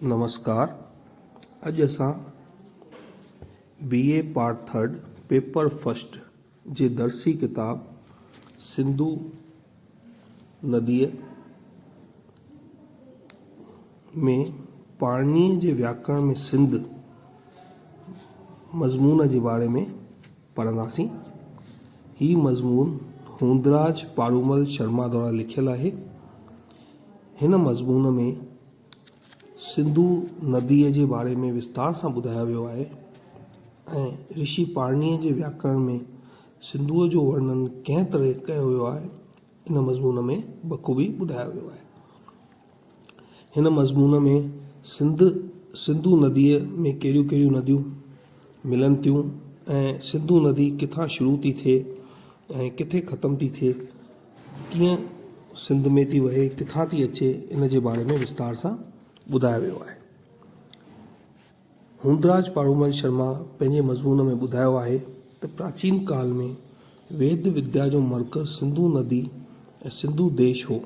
नमस्कार। अॼु असां BA part 3 paper first जे दर्सी किताब सिंधु नदीअ में पाणीअ जे व्याकरण में सिंध मज़मून जे बारे में पढ़ंदासीं। ही मज़मून हूंदराज पारूमल शर्मा द्वारा लिखियल आहे। हिन मज़मून में सिंधु नदीअ जे बारे में विस्तार सां ॿुधायो वियो आहे ऐं ऋषि पाणीअ जे व्याकरण में सिंधुअ जो वर्णन कंहिं तरह कयो वियो आहे इन मज़मून में बख़ूबी ॿुधायो वियो आहे। हिन मज़मून में सिंधु नदीअ में कहिड़ियूं कहिड़ियूं नदियूं मिलनि थियूं ऐं सिंधु नदी किथां शुरू थी थिए ऐं किथे ख़तम थी थिए, कीअं सिंध में थी वहे, किथां थी अचे, इन जे बारे में विस्तार सां ॿुधायो वियो आहे। हूंदराज पारूमल शर्मा पंहिंजे मज़मून में ॿुधायो आहे त प्राचीन काल में वेद विद्या जो मर्कज़ सिंधु नदी ऐं सिंधु देश हो।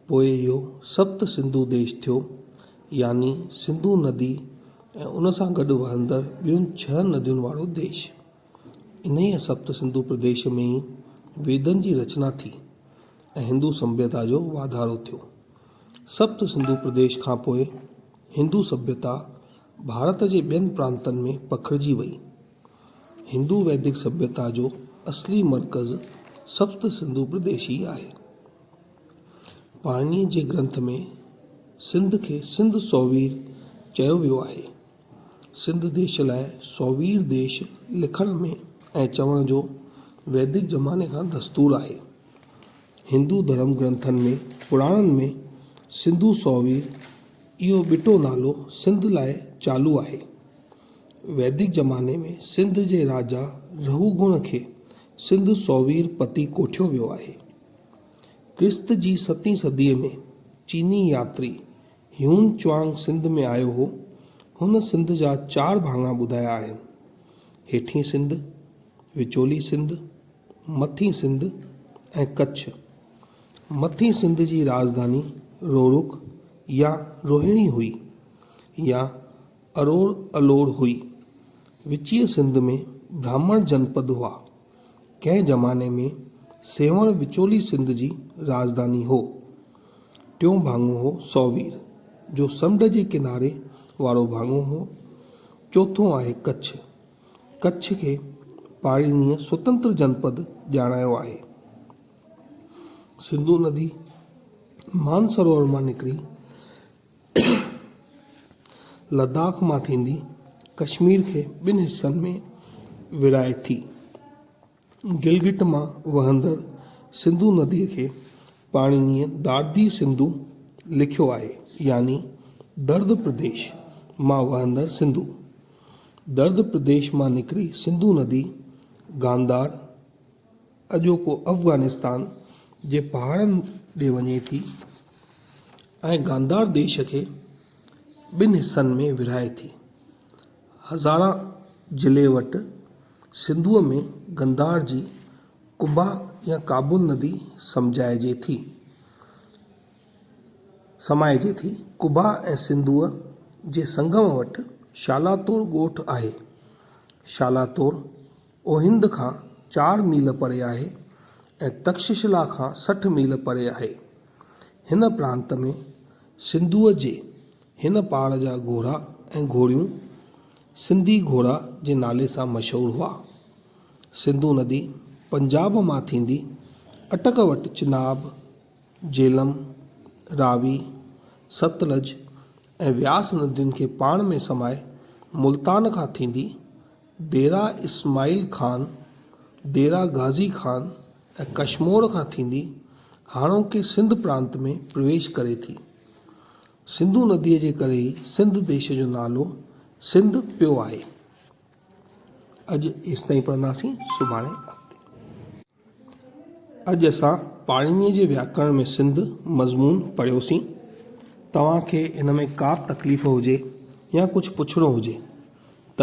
पोइ इहो सप्त सिंधु देश थियो, यानी सिंधु नदी ऐं उन सां गॾु वहंदड़ ॿियुनि 6 नदियुनि वारो देश। इन ई सप्त सिंधु प्रदेश में ई वेदनि जी रचना थी ऐं हिंदू सभ्यता जो वाधारो थियो। सप्त सिंधु प्रदेश खां पोइ हिंदू सभ्यता भारत जे ॿियनि प्रांतनि में पखिड़िजी वई। हिंदू वैदिक सभ्यता जो असली मर्कज़ सप्त सिंधु प्रदेश ई आहे। पाणीअ जे ग्रंथ में सिंध खे सिंध सौवीर चयो वियो आहे। सिंध देश लाइ सौवीर देश लिखण में ऐं चवण जो वैदिक ज़माने खां दस्तूर आहे। हिंदू धर्म ग्रंथनि में पुराणनि में सिंधु सौवीर इहो ॿिटो नालो सिंध लाइ चालू आहे। वैदिक ज़माने में सिंध जे राजा रहूगुण खे सिंध सौवीर पति कोठियो वियो आहे। क्रिस्त जी 7वीं सदीअ में चीनी यात्री ह्यून च्वांग सिंध में आयो हो। हुन सिंध जा 4 भाङा ॿुधाया आहिनि: हेठीं सिंध, विचोली सिंध, मथीं सिंध ऐं कच्छ। मथीं सिंध जी राजधानी रोरुक या रोहिणी हुई या अलोड़ हुई। विचीय सिंध में ब्राह्मण जनपद हुआ। कंहिं ज़माने में सेवण विचोली सिंध जी राजधानी हो। टियों भाङो हो सौवीर, जो समुंड जे किनारे वारो भाङो हो। चोथों आहे कच्छ। कच्छ खे पाणिनीअ स्वतंत्र जनपद ॼाणायो आहे। सिंधु नदी मानसरोवर मां निकिरी लद्दाख मां थींदी कश्मीर खे 2 हिस्सनि में विरहाए थी। गिलगिट मां वहंदड़ सिंधु नदीअ खे पाणिनीअ दार्दी सिंधु लिखियो आहे, यानी दर्द प्रदेश मां वहंदड़ सिंधु। दर्द प्रदेश मां निकिरी सिंधु नदी गांधार, अॼोको अफ़गानिस्तान जे पहाड़नि ॾे वञे थी ऐं गांधार देश खे 2 हिस्सनि में विरहाए थी। हज़ारा ज़िले वटि सिंधुअ में गांधार जी कुबा या काबुल नदी समाइजे थी। कुबा ऐं सिंधुअ जे संगम वटि शालातोर ॻोठ आहे। शालातोर ओहिंद खां 4 मील परे आहे ऐं तक्षशिला खां 60 मील परे आहे। हिन प्रांत में सिंधुअ जे हिन पहाड़ जा घोड़ा ऐं घोड़ियूं सिंधी घोड़ा जे नाले सां मशहूरु हुआ। सिंधु नदी पंजाब मां थींदी अटक वटि चिनाब, झेलम, रावी, सतलज ऐं व्यास नदियुनि खे पाण में समाए मुल्तान खां थींदी देरा इस्माइल खान, देरा गाज़ी खान ऐं कशमोर खां थींदी हाणोके सिंध प्रांत में प्रवेश करे थी। सिंधु नदीअ जे करे ई सिंध देश जो नालो सिंध पियो आहे। अॼु एसि ताईं पढ़ंदासीं, सुभाणे अॻिते। अॼु असां पाणीनीअ जे व्याकरण में सिंध मज़मून पढ़ियोसीं। तव्हांखे इन में का तकलीफ़ हुजे या कुझु पुछिणो हुजे त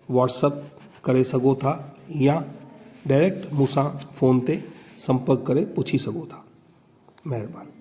व्हाट्सअप करे सघो था या डायरेक्ट मूंसां फ़ोन ते संपर्क करे पुछी सघो था। महिरबानी।